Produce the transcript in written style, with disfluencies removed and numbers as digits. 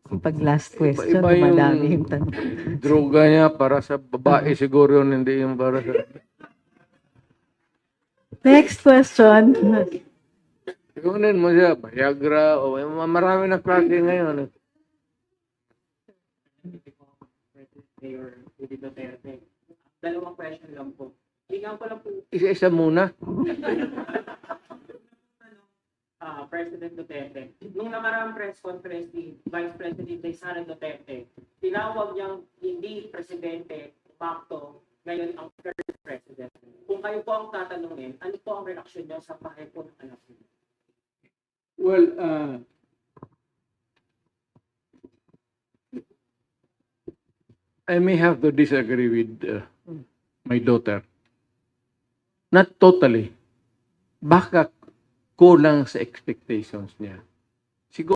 Pag last question, Iba yung madami yung tanong. droga niya para sa babae siguro yun, hindi yung para sa... Next question. Kunin mo siya, Viagra, o marami na klase ngayon. Mayor Rudy Duterte. Dalawang question lang po. Tingnan ko lang po, Isa-isa muna. President Duterte. Nung nakaraang press conference ni Vice President Sara Duterte, tinawag niyang hindi presidente, facto, ngayon ang current president. Kung kayo po ang tatanungin, ano po ang reaksyon niyo sa pahay po ng anak niyo? Well, I may have to disagree with my daughter. Not totally. Baka kulang sa expectations niya.